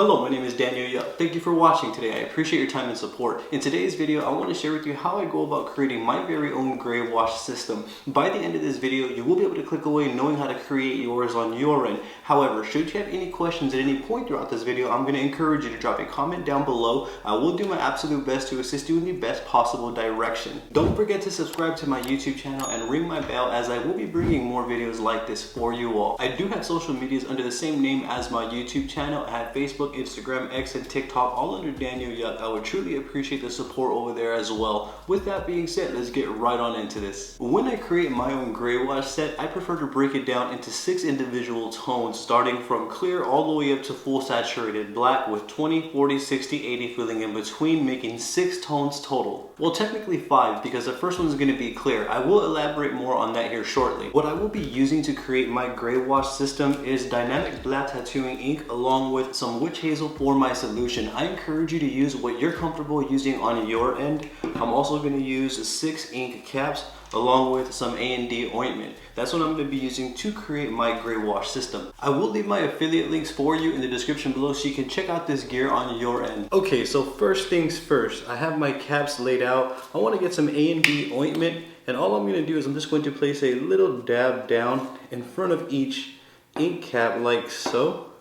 Hello, my name is Daniel Yuck. Thank you for watching today. I appreciate your time and support. In today's video, I want to share with you how I go about creating my very own gray wash system. By the end of this video, you will be able to click away knowing how to create yours on your end. However, should you have any questions at any point throughout this video, I'm going to encourage you to drop a comment down below. I will do my absolute best to assist you in the best possible direction. Don't forget to subscribe to my YouTube channel and ring my bell, as I will be bringing more videos like this for you all. I do have social medias under the same name as my YouTube channel. I have Facebook, Instagram, X, and TikTok, all under Daniel Yuck. I would truly appreciate the support over there as well. With that being said, let's get right on into this. When I create my own gray wash set, I prefer to break it down into 6 individual tones, starting from clear all the way up to full saturated black, with 20, 40, 60, 80 filling in between, making 6 tones total. Well, technically 5, because the first one is going to be clear. I will elaborate more on that here shortly. What I will be using to create my gray wash system is dynamic black tattooing ink along with some witch hazel for my solution. I encourage you to use what you're comfortable using on your end. I'm also going to use 6 ink caps along with some A&D ointment. That's what I'm going to be using to create my gray wash system. I will leave my affiliate links for you in the description below so you can check out this gear on your end. Okay, so first things first, I have my caps laid out. I want to get some A&D ointment, and all I'm going to do is I'm just going to place a little dab down in front of each ink cap like so.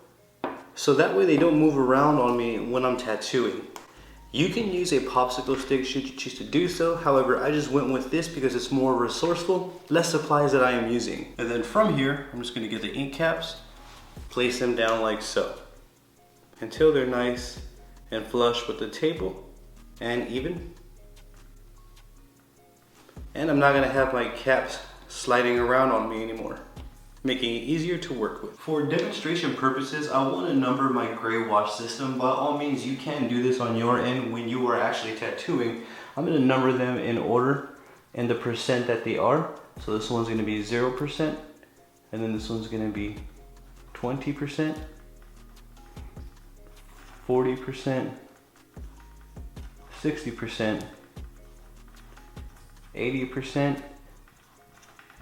So that way they don't move around on me when I'm tattooing. You can use a popsicle stick should you choose to do so. However, I just went with this because it's more resourceful, less supplies that I am using. And then from here, I'm just going to get the ink caps, place them down like so, until they're nice and flush with the table and even. And I'm not going to have my caps sliding around on me anymore, making it easier to work with. For demonstration purposes, I want to number my gray wash system. By all means, you can do this on your end when you are actually tattooing. I'm going to number them in order and the percent that they are. So this one's going to be 0%, and then this one's going to be 20%, 40%, 60%, 80%,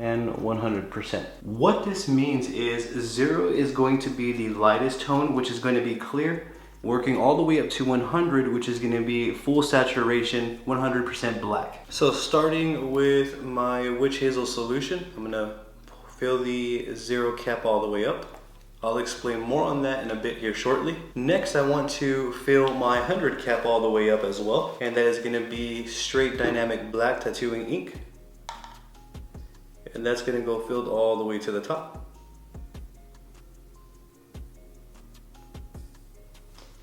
and 100%. What this means is 0 is going to be the lightest tone, which is going to be clear, working all the way up to 100, which is going to be full saturation, 100% black. So starting with my witch hazel solution, I'm going to fill the 0 cap all the way up. I'll explain more on that in a bit here shortly. Next, I want to fill my 100 cap all the way up as well, and that is going to be straight dynamic black tattooing ink. And that's going to go filled all the way to the top.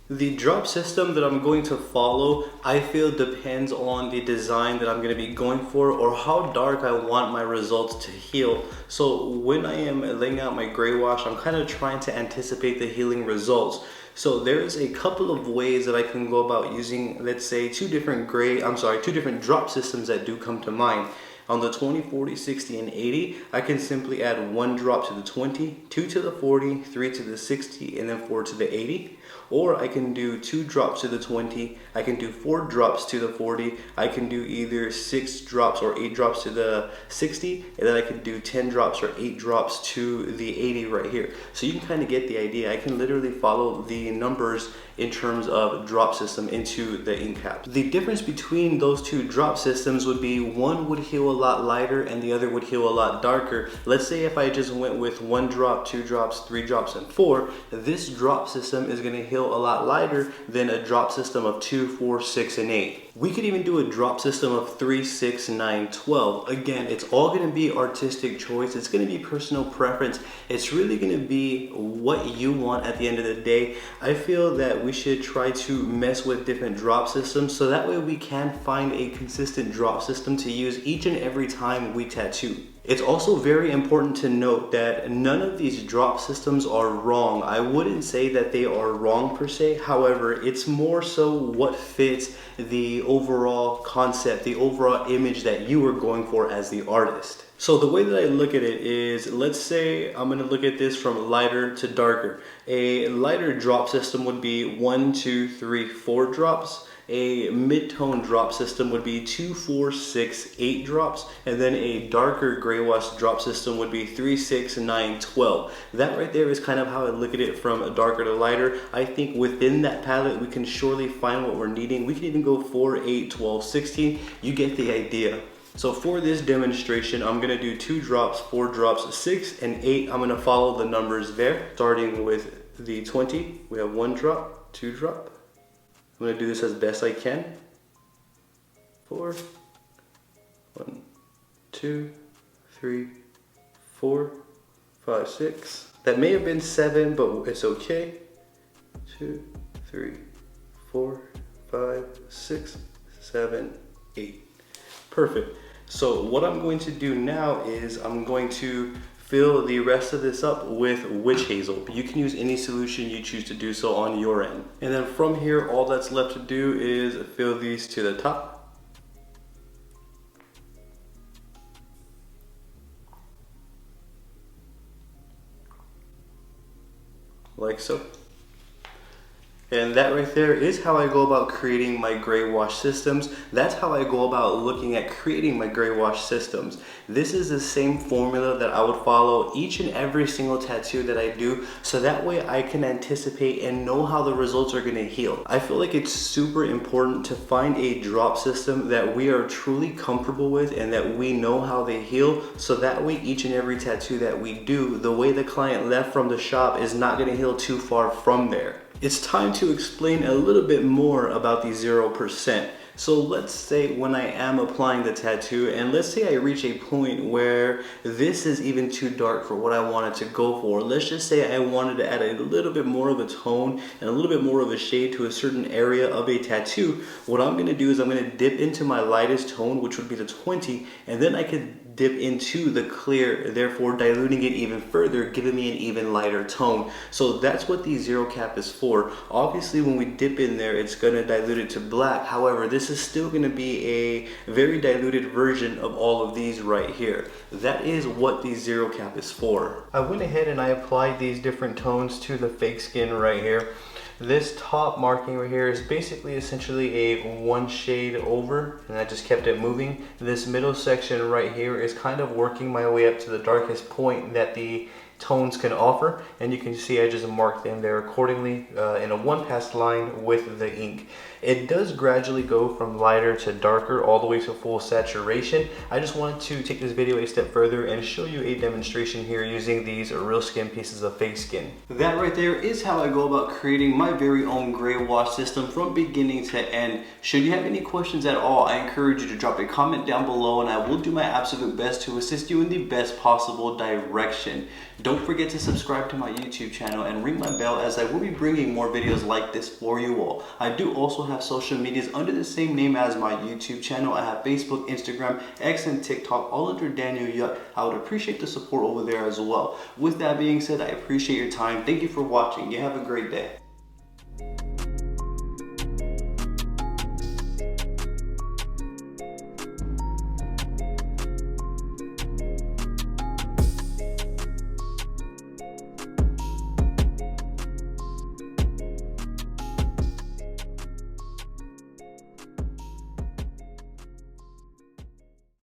The drop system that I'm going to follow, I feel, depends on the design that I'm going to be going for or how dark I want my results to heal. So when I am laying out my gray wash, I'm kind of trying to anticipate the healing results. So there's a couple of ways that I can go about using, let's say, two different drop systems that do come to mind. On the 20, 40, 60, and 80, I can simply add 1 drop to the 20, 2 to the 40, 3 to the 60, and then 4 to the 80. Or I can do 2 drops to the 20, I can do 4 drops to the 40, I can do either 6 drops or 8 drops to the 60, and then I can do 10 drops or 8 drops to the 80 right here. So you can kind of get the idea. I can literally follow the numbers in terms of drop system into the ink cap. The difference between those two drop systems would be one would heal a lot lighter and the other would heal a lot darker. Let's say if I just went with 1 drop, 2 drops, 3 drops, and 4, this drop system is going to heal a lot lighter than a drop system of 2, 4, 6, and 8. We could even do a drop system of 3, 6, 9, 12. Again, it's all going to be artistic choice. It's going to be personal preference. It's really going to be what you want at the end of the day. I feel that we should try to mess with different drop systems so that way we can find a consistent drop system to use each and every time we tattoo. It's also very important to note that none of these drop systems are wrong. I wouldn't say that they are wrong per se. However, it's more so what fits the overall concept, the overall image that you are going for as the artist. So the way that I look at it is, let's say I'm going to look at this from lighter to darker. A lighter drop system would be 1, 2, 3, 4 drops. A mid-tone drop system would be 2, 4, 6, 8 drops, and then a darker gray wash drop system would be 3, 6, 9, 12. That right there is kind of how I look at it, from darker to lighter. I think within that palette we can surely find what we're needing. We can even go 4, 8, 12, 16. You get the idea. So for this demonstration, I'm gonna do 2 drops, 4 drops, 6, and 8. I'm gonna follow the numbers there, starting with the 20. We have 1 drop, 2 drop. I'm gonna do this as best I can. 4, 1, 2, 3, 4, 5, 6. That may have been 7, but it's okay. 2, 3, 4, 5, 6, 7, 8. Perfect. So what I'm going to do now is I'm going to fill the rest of this up with witch hazel. You can use any solution you choose to do so on your end. And then from here, all that's left to do is fill these to the top. Like so. And that right there is how I go about creating my gray wash systems. That's how I go about looking at creating my gray wash systems. This is the same formula that I would follow each and every single tattoo that I do, so that way I can anticipate and know how the results are going to heal. I feel like it's super important to find a drop system that we are truly comfortable with and that we know how they heal, so that way each and every tattoo that we do, the way the client left from the shop is not going to heal too far from there. It's time to explain a little bit more about the 0%. So let's say when I am applying the tattoo, and let's say I reach a point where this is even too dark for what I wanted to go for. Let's just say I wanted to add a little bit more of a tone and a little bit more of a shade to a certain area of a tattoo. What I'm going to do is I'm going to dip into my lightest tone, which would be the 20, and then I could dip into the clear, therefore diluting it even further, giving me an even lighter tone. So that's what the 0 cap is for. Obviously when we dip in there, it's going to dilute it to black. However, this is still going to be a very diluted version of all of these right here. That is what the 0 cap is for. I went ahead and I applied these different tones to the fake skin right here. This top marking right here is basically essentially a 1 shade over, and I just kept it moving. This middle section right here is kind of working my way up to the darkest point that the tones can offer, and you can see I just marked them there accordingly in a 1-pass line with the ink. It does gradually go from lighter to darker all the way to full saturation. I just wanted to take this video a step further and show you a demonstration here using these real skin pieces of fake skin. That right there is how I go about creating my very own gray wash system from beginning to end. Should you have any questions at all, I encourage you to drop a comment down below, and I will do my absolute best to assist you in the best possible direction. Don't forget to subscribe to my YouTube channel and ring my bell, as I will be bringing more videos like this for you all. I do also have social medias under the same name as my YouTube channel. I have Facebook, Instagram, X, and TikTok, all under Daniel Yuck. I would appreciate the support over there as well. With that being said, I appreciate your time. Thank you for watching. You have a great day.